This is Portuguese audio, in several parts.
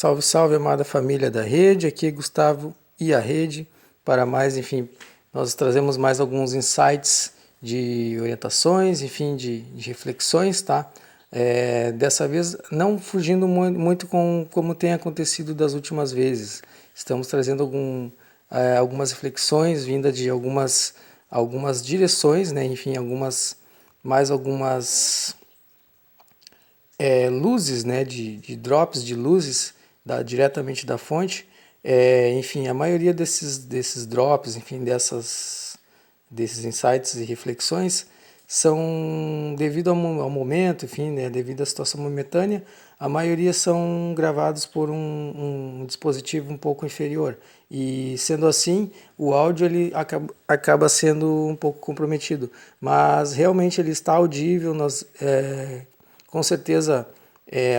Salve, salve, amada família da rede. Aqui é Gustavo e a rede. Para mais, enfim, nós trazemos mais alguns insights de orientações, enfim, de reflexões, tá? Dessa vez não fugindo muito com como tem acontecido das últimas vezes. Estamos trazendo algumas reflexões vindas de algumas direções, né? Enfim, algumas luzes, né? De drops de luzes diretamente da fonte. Enfim, a maioria desses drops, enfim, desses insights e reflexões são devido ao momento, enfim, né, devido à situação momentânea, a maioria são gravados por um dispositivo um pouco inferior e sendo assim o áudio ele acaba sendo um pouco comprometido, mas realmente ele está audível. Nós com certeza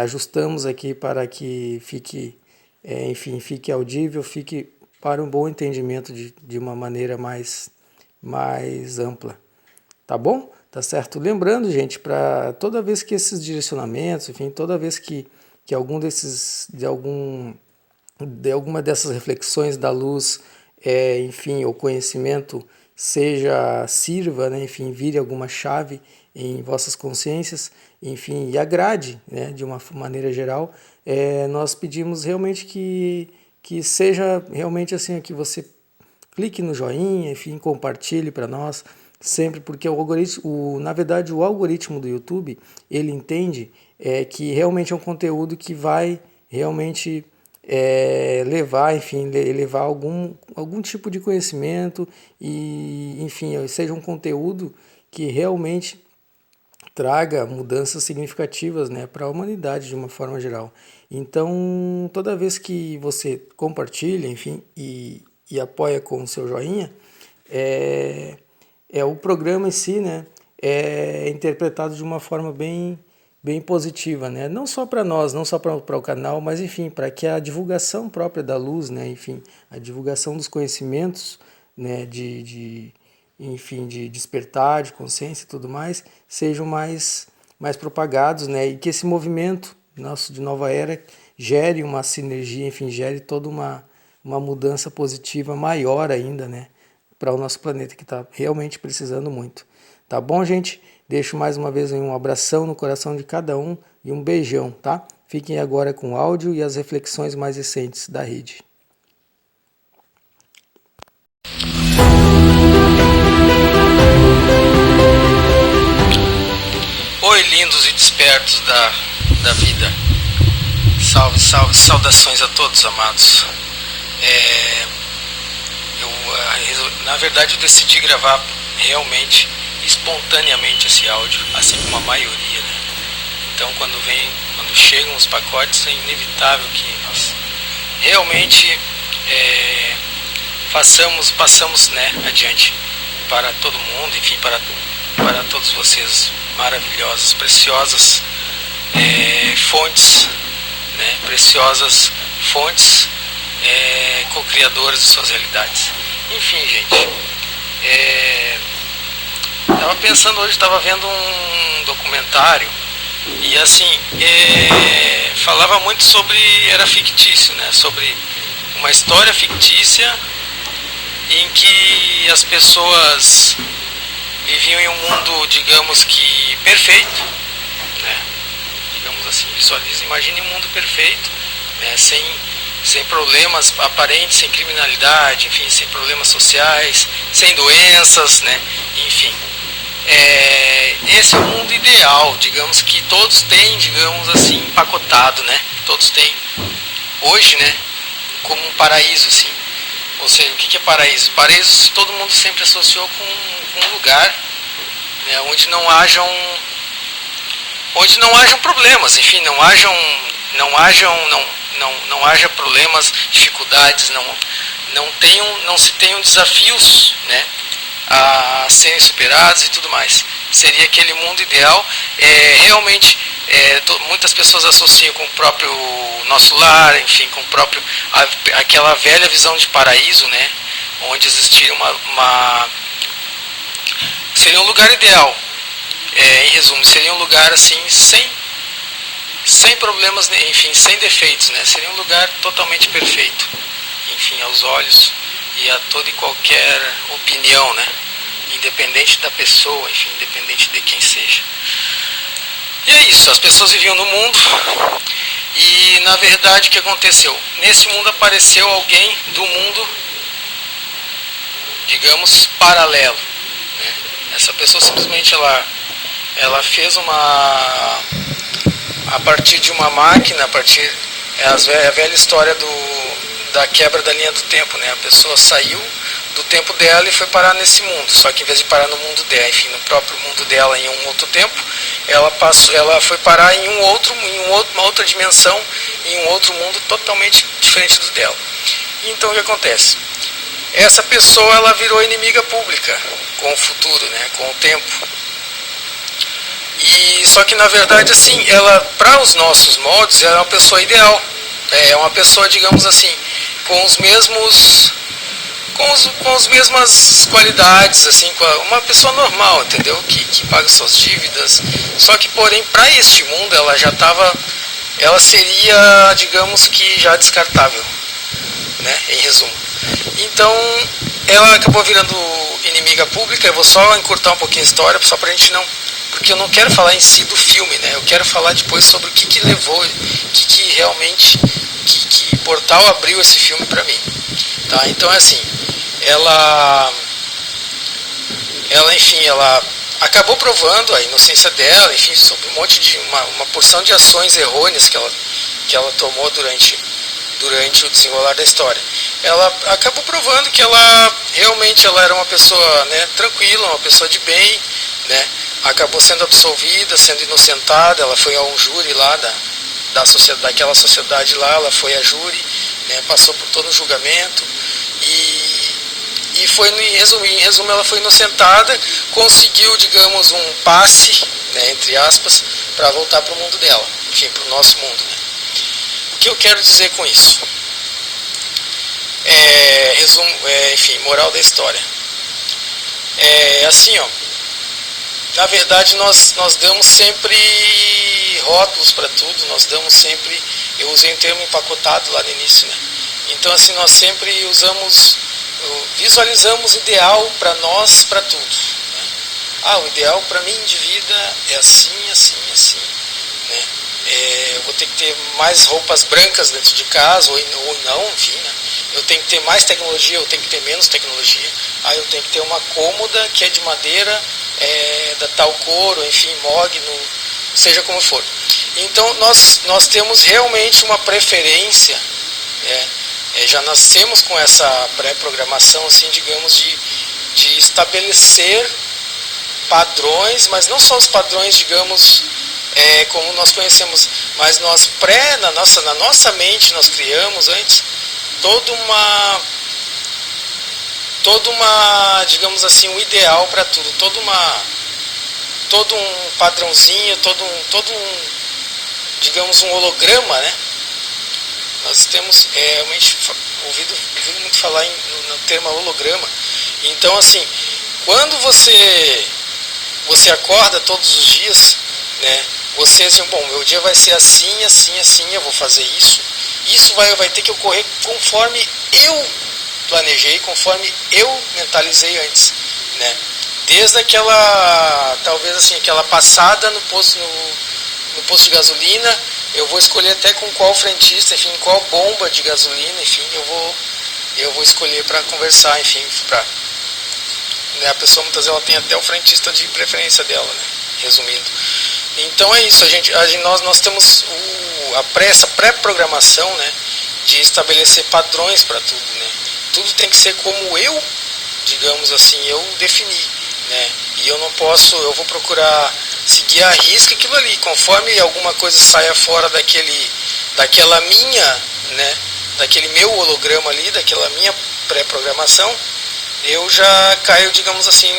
ajustamos aqui para que fique fique audível, fique para um bom entendimento de uma maneira mais ampla. Tá bom? Tá certo? Lembrando, gente, para toda vez que esses direcionamentos, enfim, toda vez que alguma dessas reflexões da luz, enfim, o conhecimento sirva, né, enfim, vire alguma chave em vossas consciências, enfim, e agrade, né, de uma maneira geral, nós pedimos realmente que seja realmente assim, que você clique no joinha, enfim, compartilhe para nós, sempre, porque na verdade o algoritmo do YouTube, ele entende que realmente é um conteúdo que vai realmente levar algum tipo de conhecimento e, enfim, seja um conteúdo que realmente traga mudanças significativas, né, para a humanidade de uma forma geral. Então, toda vez que você compartilha, enfim, e apoia com o seu joinha, o programa em si, né, é interpretado de uma forma bem positiva, né? Não só para nós, não só para o canal, mas enfim, para que a divulgação própria da luz, né, enfim, a divulgação dos conhecimentos, né, enfim, de despertar, de consciência e tudo mais, sejam mais propagados, né, e que esse movimento nosso de nova era gere uma sinergia, enfim, gere toda uma mudança positiva maior ainda, né, para o nosso planeta que está realmente precisando muito. Tá bom, gente? Deixo mais uma vez um abração no coração de cada um e um beijão, tá? Fiquem agora com o áudio e as reflexões mais recentes da rede. Oi, lindos e despertos da vida. Salve, salve, saudações a todos, amados. Na verdade, eu decidi gravar realmente, espontaneamente esse áudio, assim como a maioria, né? Então, quando chegam os pacotes, é inevitável que nós realmente passamos, né, adiante para todo mundo, enfim, para todos vocês maravilhosas, preciosas fontes, né, preciosas fontes co-criadoras de suas realidades. Enfim, gente, estava pensando hoje, estava vendo um documentário e assim, falava muito era fictício, né, sobre uma história fictícia em que as pessoas viviam em um mundo, digamos que perfeito, né, digamos assim, imagine um mundo perfeito, né, sem problemas aparentes, sem criminalidade, enfim, sem problemas sociais, sem doenças, né, enfim. Esse é o mundo ideal, digamos que todos têm, digamos assim, empacotado, né, todos têm hoje, né, como um paraíso, assim. Ou seja, o que é paraíso? Paraíso todo mundo sempre associou com um lugar, né, onde não hajam problemas, enfim, não haja problemas, dificuldades, não se tenham desafios, né, a serem superados e tudo mais. Seria aquele mundo ideal. Realmente muitas pessoas associam com o próprio nosso lar, enfim, com o próprio aquela velha visão de paraíso, né, onde existiria seria um lugar ideal. Em resumo, seria um lugar assim sem sem problemas, enfim, sem defeitos, né? Seria um lugar totalmente perfeito, enfim, aos olhos e a toda e qualquer opinião, né? Independente da pessoa, enfim, independente de quem seja. E é isso, as pessoas viviam no mundo e, na verdade, o que aconteceu? Nesse mundo apareceu alguém do mundo, digamos, paralelo, né? Essa pessoa simplesmente ela fez a partir de uma máquina, é a velha história da quebra da linha do tempo, né? A pessoa saiu do tempo dela e foi parar nesse mundo, só que em vez de parar no mundo dela, enfim, no próprio mundo dela em um outro tempo, ela foi parar em uma outra dimensão, em um outro mundo totalmente diferente do dela. Então o que acontece? Essa pessoa ela virou inimiga pública com o futuro, né? Com o tempo. E só que na verdade assim, ela para os nossos moldes ela é uma pessoa ideal, é uma pessoa, digamos assim, com os mesmos com as mesmas qualidades, assim, uma pessoa normal, entendeu? Que paga suas dívidas. Só que, porém, para este mundo, ela seria, digamos que já descartável, né? Em resumo. Então, ela acabou virando inimiga pública. Eu vou só encurtar um pouquinho a história, só pra gente não... Porque eu não quero falar em si do filme, né? Eu quero falar depois sobre o que levou, que realmente, que portal abriu esse filme pra mim. Tá? Então é assim, ela acabou provando a inocência dela, enfim, sobre um monte de uma porção de ações errôneas que ela tomou durante o desenrolar da história. Ela acabou provando que ela realmente era uma pessoa, né, tranquila, uma pessoa de bem, né? Acabou sendo absolvida, sendo inocentada. Ela foi a um júri lá daquela sociedade lá, ela foi a júri, né, passou por todo o julgamento e foi, em resumo, ela foi inocentada, conseguiu, digamos, um passe, né, entre aspas, para voltar para o mundo dela, enfim, para o nosso mundo, né. O que eu quero dizer com isso? Enfim, moral da história. Assim, ó, na verdade nós damos sempre rótulos para tudo, nós damos sempre, eu usei um termo empacotado lá no início, né? Então assim, nós sempre visualizamos ideal para nós, para tudo, né? O ideal para mim de vida é assim, assim, assim, né? Eu vou ter que ter mais roupas brancas dentro de casa, ou não, enfim, né? Eu tenho que ter mais tecnologia, eu tenho que ter menos tecnologia. Eu tenho que ter uma cômoda que é de madeira, da tal cor, ou enfim, mogno, seja como for. Então nós temos realmente uma preferência, já nascemos com essa pré-programação, assim, digamos, de estabelecer padrões, mas não só os padrões, digamos, como nós conhecemos, mas na nossa mente nós criamos antes toda uma, digamos assim, um ideal para tudo, todo um padrãozinho, todo um, digamos, um holograma, né? Nós temos realmente ouvido muito falar no termo holograma. Então, assim, quando você acorda todos os dias, né? Você assim, bom, meu dia vai ser assim, assim, assim, eu vou fazer isso. Isso vai ter que ocorrer conforme eu planejei, conforme eu mentalizei antes, né? Desde talvez assim, aquela passada no posto de gasolina, eu vou escolher até com qual frentista, enfim, qual bomba de gasolina, enfim, eu vou escolher para conversar, enfim, né, a pessoa muitas vezes ela tem até o frentista de preferência dela, né? Resumindo. Então é isso, nós temos essa pré-programação, né, de estabelecer padrões para tudo, né? Tudo tem que ser como eu, digamos assim, eu defini, né? E eu vou procurar seguir à risca aquilo ali, conforme alguma coisa saia fora daquela minha, né, daquele meu holograma ali, daquela minha pré-programação, eu já caio, digamos assim,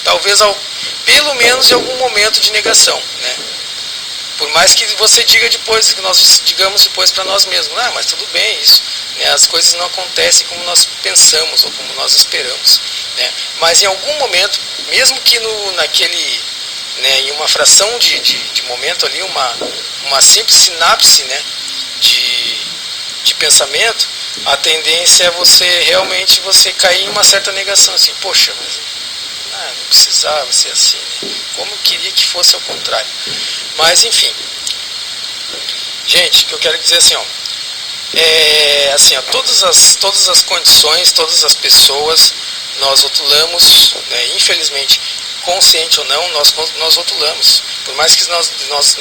talvez pelo menos em algum momento de negação, né? Por mais que você diga depois, que nós digamos depois para nós mesmos, mas tudo bem isso, né? As coisas não acontecem como nós pensamos ou como nós esperamos, né? Mas em algum momento, mesmo que né, em uma fração de momento ali, uma simples sinapse, né, de pensamento, a tendência é você realmente cair em uma certa negação, assim, poxa, mas não precisava ser assim, né? Como eu queria que fosse ao contrário. Mas enfim, gente, o que eu quero dizer assim, ó, todas as condições, todas as pessoas, nós rotulamos, né, infelizmente, consciente ou não, nós rotulamos. Por mais que nós nos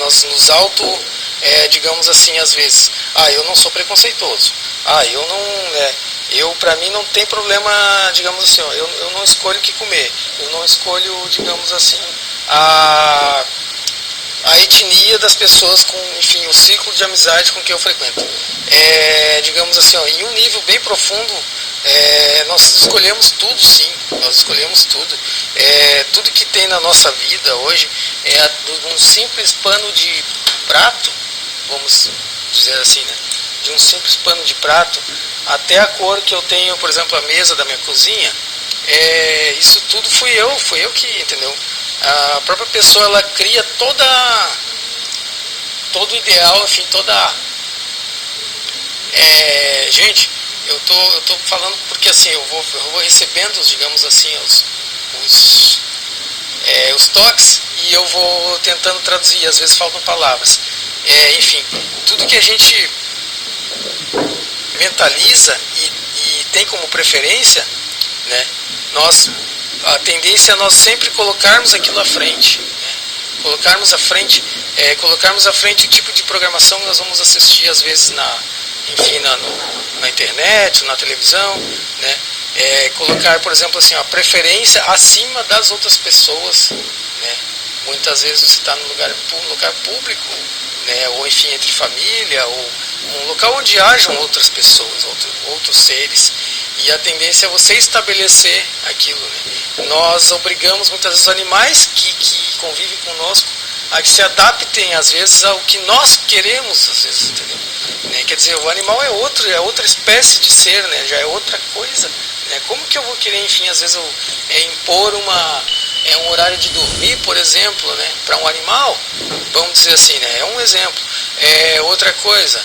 digamos assim, às vezes, eu não sou preconceituoso, eu não, para mim não tem problema, digamos assim, eu não escolho o que comer, eu não escolho, digamos assim, a etnia das pessoas, enfim, o círculo de amizade com que eu frequento. Digamos assim, em um nível bem profundo, nós escolhemos tudo, sim, nós escolhemos tudo. Tudo que tem na nossa vida hoje de um simples pano de prato, vamos dizer assim, né? De um simples pano de prato até a cor que eu tenho, por exemplo, a mesa da minha cozinha, isso tudo fui eu que, entendeu? A própria pessoa, ela cria todo o ideal, enfim, gente, eu tô falando porque assim, eu vou recebendo, digamos assim, os toques, e eu vou tentando traduzir, às vezes faltam palavras. Enfim, tudo que a gente mentaliza e tem como preferência, né, a tendência é nós sempre colocarmos aquilo à frente, né, colocarmos à frente o tipo de programação que nós vamos assistir, às vezes na internet, na televisão, né, colocar, por exemplo, assim, a preferência acima das outras pessoas, né. Muitas vezes você está num lugar público, né, ou enfim, entre família, ou um local onde hajam outras pessoas, outros seres, e a tendência é você estabelecer aquilo, né. Nós obrigamos muitas vezes os animais que convivem conosco a que se adaptem, às vezes, ao que nós queremos, às vezes, entendeu? Né? Quer dizer, o animal é outra espécie de ser, né? Já é outra coisa, né? Como que eu vou querer, enfim, às vezes, impor um horário de dormir, por exemplo, né? Para um animal, vamos dizer assim, né? É um exemplo. Outra coisa,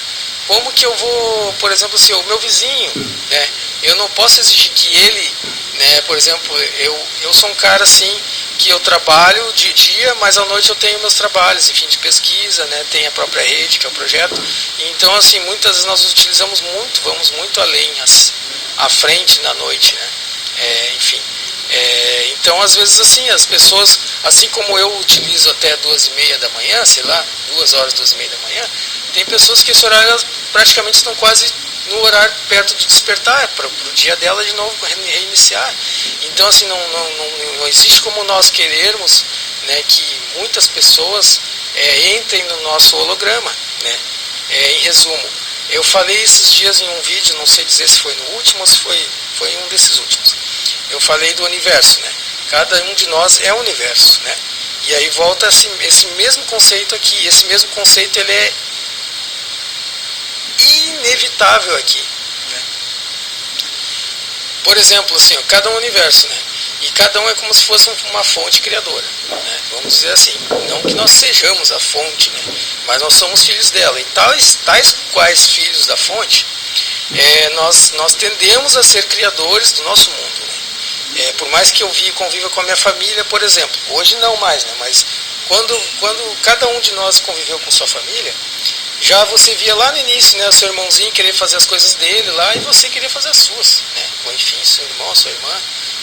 como que eu vou, por exemplo, se o meu vizinho, né? Eu não posso exigir que ele, né? Por exemplo, eu sou um cara assim, que eu trabalho de dia, mas à noite eu tenho meus trabalhos, enfim, de pesquisa, né? Tem a própria rede, que é o projeto. Então, assim, muitas vezes nós utilizamos vamos muito além, à frente na noite, né? Enfim. Então, às vezes, assim, as pessoas, assim como eu utilizo até 2h30 da manhã, sei lá, 2 horas, 2h30 da manhã, tem pessoas que esse horário elas praticamente estão quase no horário perto de despertar, para o dia dela de novo reiniciar. Então, assim, não existe como nós querermos, né, que muitas pessoas entrem no nosso holograma, né? Em resumo, eu falei esses dias em um vídeo, não sei dizer se foi no último ou se foi um desses últimos. Eu falei do universo, né? Cada um de nós é o universo, né? E aí volta esse mesmo conceito aqui. Esse mesmo conceito, ele é inevitável aqui, né? Por exemplo, assim, cada um é um universo, né? E cada um é como se fosse uma fonte criadora, né? Vamos dizer assim, não que nós sejamos a fonte, né? Mas nós somos filhos dela. E tais quais filhos da fonte, nós tendemos a ser criadores do nosso mundo, né? Por mais que eu conviva com a minha família, por exemplo, hoje não mais, né? Mas quando cada um de nós conviveu com sua família, já você via lá no início, né, o seu irmãozinho querer fazer as coisas dele lá, e você queria fazer as suas, né? Ou enfim, seu irmão, sua irmã,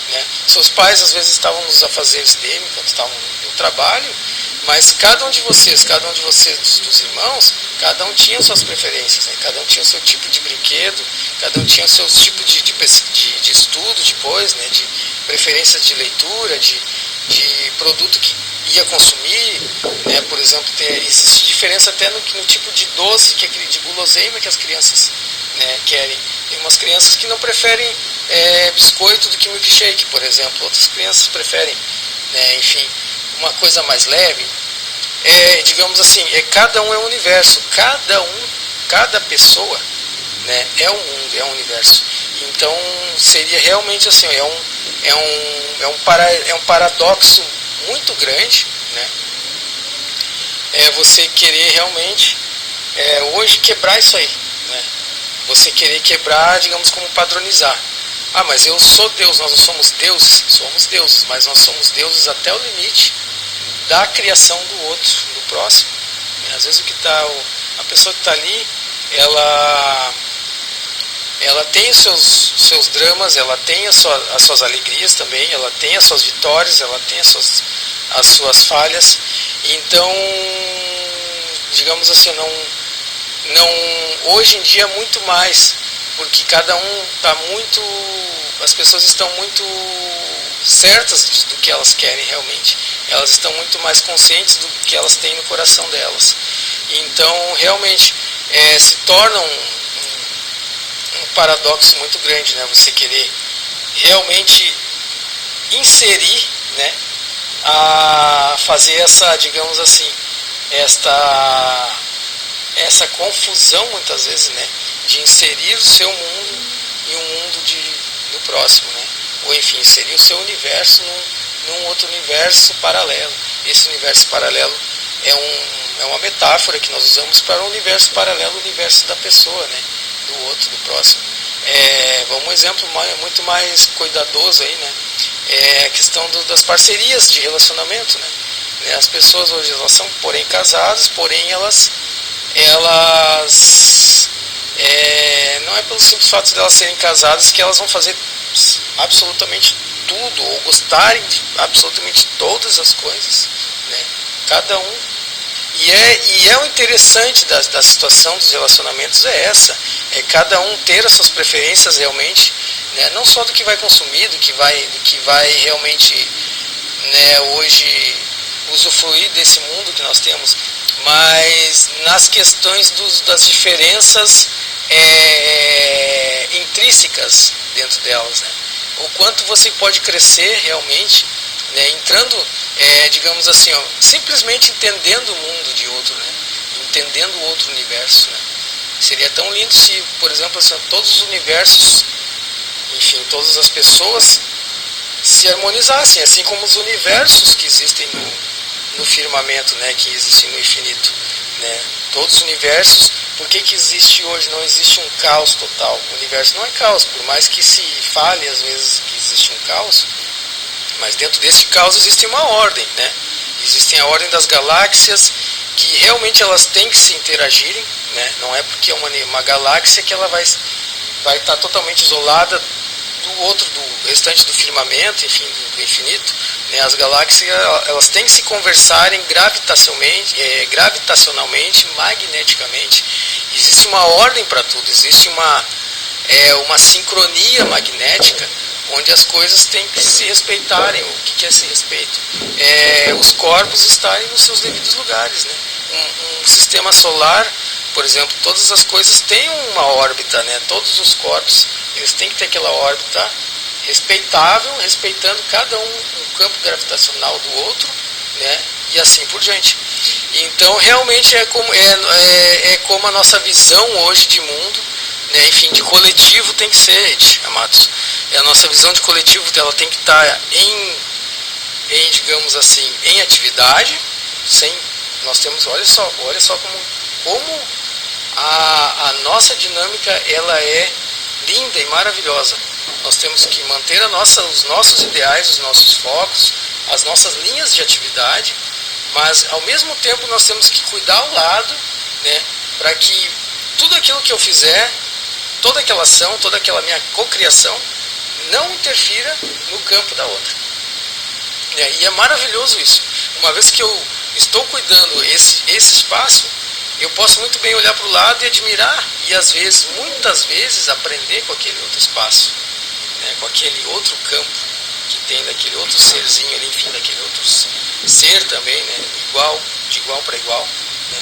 né? Seus pais às vezes estavam nos afazeres dele enquanto estavam no trabalho, mas cada um de vocês, dos irmãos, cada um tinha suas preferências, né? Cada um tinha o seu tipo de brinquedo, cada um tinha o seu tipo de estudo depois, né? De preferências de leitura, de produto que ia consumir, né? Por exemplo, existe diferença até no tipo de doce, de guloseima que as crianças, né, querem. Tem umas crianças que não preferem biscoito do que milkshake, por exemplo. Outras crianças preferem, né, enfim, uma coisa mais leve. Digamos assim, cada um é um universo. Cada pessoa, né, é um mundo, é um universo. Então seria realmente assim, é um paradoxo muito grande, né? é você querer realmente hoje quebrar isso aí, né? Você querer quebrar, digamos, como padronizar. Ah, mas eu sou Deus, nós não somos deuses, somos deuses, mas nós somos deuses até o limite da criação do outro, do próximo. Às vezes a pessoa que está ali, ela tem os seus dramas, ela tem as suas alegrias também, ela tem as suas vitórias, ela tem as suas falhas. Então, digamos assim, hoje em dia muito mais, porque cada um está muito, as pessoas estão muito certas do que elas querem realmente. Elas estão muito mais conscientes do que elas têm no coração delas. Então, realmente, se torna um paradoxo muito grande, né? Você querer realmente inserir, né? A fazer essa, digamos assim, essa confusão muitas vezes, né? De inserir o seu mundo e o mundo do próximo, né? Ou enfim, inserir o seu universo num outro universo paralelo. Esse universo paralelo é uma metáfora que nós usamos para o universo paralelo, o universo da pessoa, né? Do outro, do próximo. Um exemplo muito mais cuidadoso aí, né? É a questão das parcerias de relacionamento, né? As pessoas hoje elas são, porém, casadas, porém elas não é pelo simples fato de elas serem casadas que elas vão fazer absolutamente tudo ou gostarem de absolutamente todas as coisas, né? Cada um. E é o interessante da situação dos relacionamentos é cada um ter as suas preferências realmente, né? Não só do que vai consumir, do que vai realmente, né, hoje usufruir desse mundo que nós temos, mas nas questões das diferenças intrínsecas dentro delas, né? O quanto você pode crescer realmente, né, entrando, digamos assim, simplesmente entendendo o mundo de outro, né? Entendendo o outro universo, né? Seria tão lindo se, por exemplo, assim, todos os universos, enfim, todas as pessoas se harmonizassem, assim como os universos que existem no firmamento, né, que existem no infinito, né? Todos os universos, por que existe hoje? Não existe um caos total. O universo não é caos, por mais que se fale às vezes que existe um caos, mas dentro desse caos existe uma ordem, né? Existem a ordem das galáxias, que realmente elas têm que se interagirem, né? Não é porque é uma galáxia que ela vai estar totalmente isolada do restante do firmamento, enfim, do infinito, né? As galáxias elas têm que se conversarem gravitacionalmente, magneticamente. Existe uma ordem para tudo, existe uma sincronia magnética, onde as coisas têm que se respeitarem. O que é esse respeito? Os corpos estarem nos seus devidos lugares, né? Um sistema solar, por exemplo, todas as coisas têm uma órbita, né? Todos os corpos, eles têm que ter aquela órbita respeitável, respeitando cada um campo gravitacional do outro, né? E assim por diante. Então, realmente é como a nossa visão hoje de mundo, né? Enfim, de coletivo tem que ser, amados. A nossa visão de coletivo ela tem que estar digamos assim, em atividade, nós temos, olha só como a nossa dinâmica ela é linda e maravilhosa. Nós temos que manter os nossos ideais, os nossos focos, as nossas linhas de atividade, mas ao mesmo tempo nós temos que cuidar ao lado, né, para que tudo aquilo que eu fizer, toda aquela ação, toda aquela minha cocriação, não interfira no campo da outra. E é maravilhoso isso. Uma vez que eu estou cuidando esse espaço, eu posso muito bem olhar para o lado e admirar, e muitas vezes, aprender com aquele outro espaço, né, com aquele outro campo que tem daquele outro serzinho ali, enfim, daquele outro ser também, né, de igual para igual, né?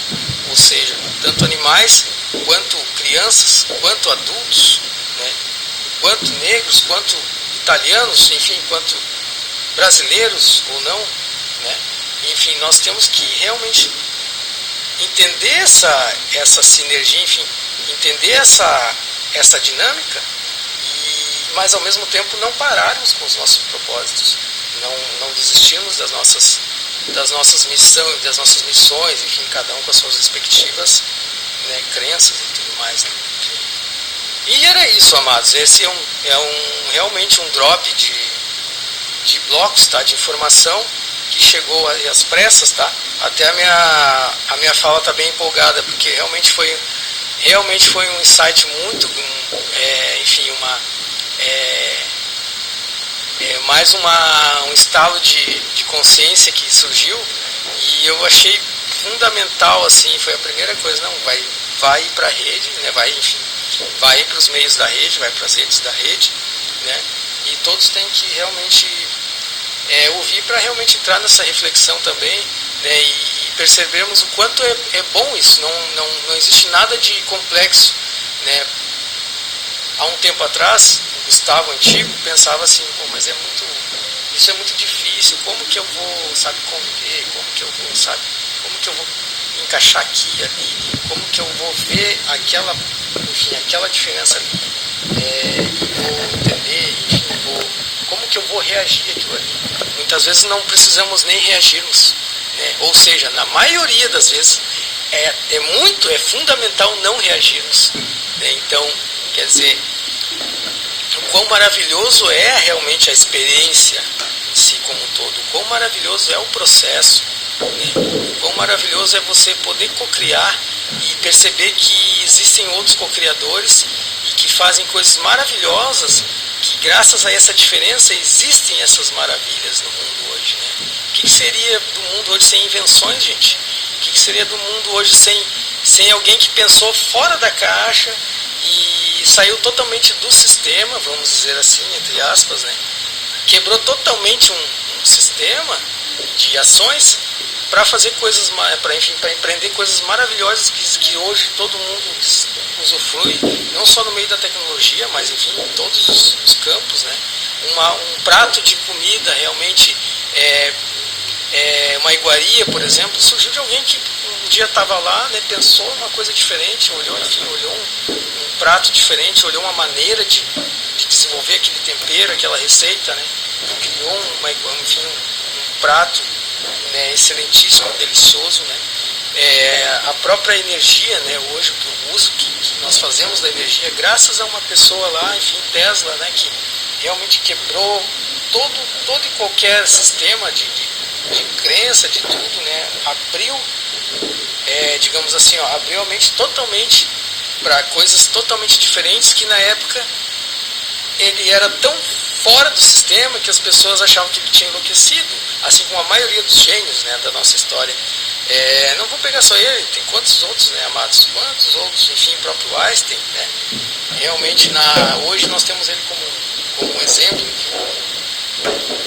Ou seja, tanto animais, quanto crianças, quanto adultos, né, quanto negros, quanto italianos, enfim, quanto brasileiros ou não, né? Enfim, nós temos que realmente entender essa sinergia, enfim, entender essa dinâmica, mas ao mesmo tempo não pararmos com os nossos propósitos, não desistirmos das nossas das nossas missões, enfim, cada um com as suas respectivas, né, crenças e tudo mais, né? E era isso, amados. Esse realmente um drop de blocos, tá, de informação que chegou às pressas, tá? Até a minha fala tá bem empolgada, porque realmente foi um insight muito, enfim, mais um estalo de consciência que surgiu, e eu achei fundamental, assim, foi a primeira coisa, não, vai ir para a rede, né, vai para os meios da rede, vai para as redes da rede, né, e todos têm que realmente ouvir para realmente entrar nessa reflexão também, né, e percebermos o quanto é bom isso, não existe nada de complexo, né. Há um tempo atrás, o Gustavo antigo pensava assim, mas isso é muito difícil, como que eu vou, sabe, conviver, como que eu vou encaixar aqui e ali, como que eu vou ver aquela diferença ali, e vou entender, enfim, como que eu vou reagir àquilo ali. Muitas vezes não precisamos nem reagirmos, né? Ou seja, na maioria das vezes é fundamental não reagirmos, né? Então, quer dizer, o quão maravilhoso é realmente a experiência em si como um todo, o quão maravilhoso é o processo, né? O quão maravilhoso é você poder cocriar e perceber que existem outros cocriadores e que fazem coisas maravilhosas, que graças a essa diferença existem essas maravilhas no mundo hoje, né? O que seria do mundo hoje sem invenções, gente? O que seria do mundo hoje sem alguém que pensou fora da caixa e saiu totalmente do sistema, vamos dizer assim, entre aspas, né? Quebrou totalmente um sistema de ações para fazer coisas, para empreender coisas maravilhosas que hoje todo mundo usufrui, não só no meio da tecnologia, mas enfim, em todos os campos, né? Um prato de comida realmente, uma iguaria, por exemplo, surgiu de alguém que um dia estava lá, né, pensou uma coisa diferente, olhou um prato diferente, olhou uma maneira de desenvolver aquele tempero, aquela receita, né? Criou um prato, né, excelentíssimo, delicioso, né? A própria energia, né, hoje o uso que nós fazemos da energia, graças a uma pessoa lá, enfim, Tesla, né, que realmente quebrou todo e qualquer sistema de crença, de tudo, né? Abriu, digamos assim, abriu a mente totalmente para coisas totalmente diferentes, que na época ele era tão fora do sistema que as pessoas achavam que ele tinha enlouquecido, assim como a maioria dos gênios, né, da nossa história. Não vou pegar só ele, tem quantos outros, né, amados? Quantos outros, enfim, o próprio Einstein, né? Realmente, hoje nós temos ele como um exemplo,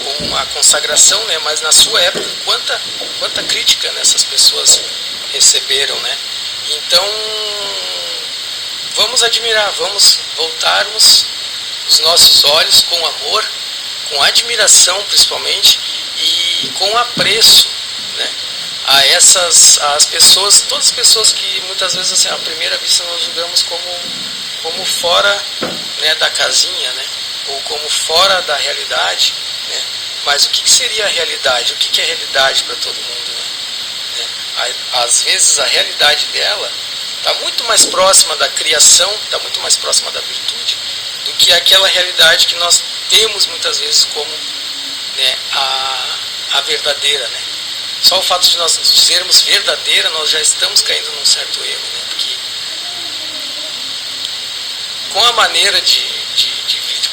como uma consagração, né? Mas na sua época, quanta crítica nessas pessoas receberam, né? Então, vamos admirar, vamos voltarmos os nossos olhos com amor, com admiração principalmente, e com apreço, né, as pessoas, todas as pessoas que muitas vezes, assim, à primeira vista nós julgamos como fora, né, da casinha, né, ou como fora da realidade, né, mas o que seria a realidade? O que é realidade para todo mundo, né? Às vezes a realidade dela está muito mais próxima da criação, está muito mais próxima da virtude, do que aquela realidade que nós temos muitas vezes como, né, a verdadeira, né? Só o fato de nós dizermos verdadeira, nós já estamos caindo num certo erro, né? Porque com a maneira de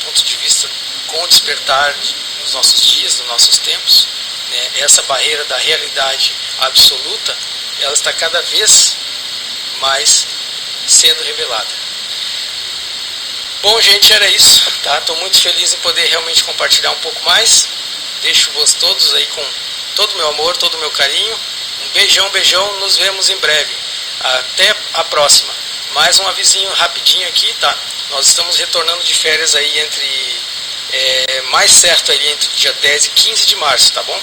ponto de vista, com o despertar nos nossos dias, nos nossos tempos, né, essa barreira da realidade absoluta, ela está cada vez mais sendo revelada. Bom, gente, era isso, tá? Estou muito feliz em poder realmente compartilhar um pouco mais. Deixo-vos todos aí com todo o meu amor, todo o meu carinho. Um beijão, nos vemos em breve. Até a próxima. Mais um avisinho rapidinho aqui, tá? Nós estamos retornando de férias aí mais certo ali entre dia 10 e 15 de março, tá bom?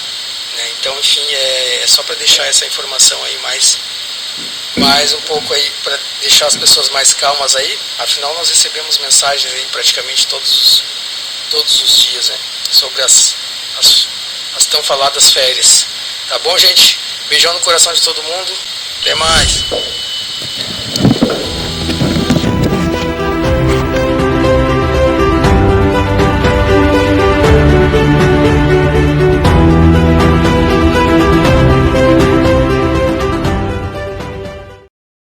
Então, enfim, é só para deixar essa informação aí mais um pouco aí, para deixar as pessoas mais calmas aí. Afinal, nós recebemos mensagens aí praticamente todos os dias, né, sobre as tão faladas férias. Tá bom, gente? Beijão no coração de todo mundo. Até mais.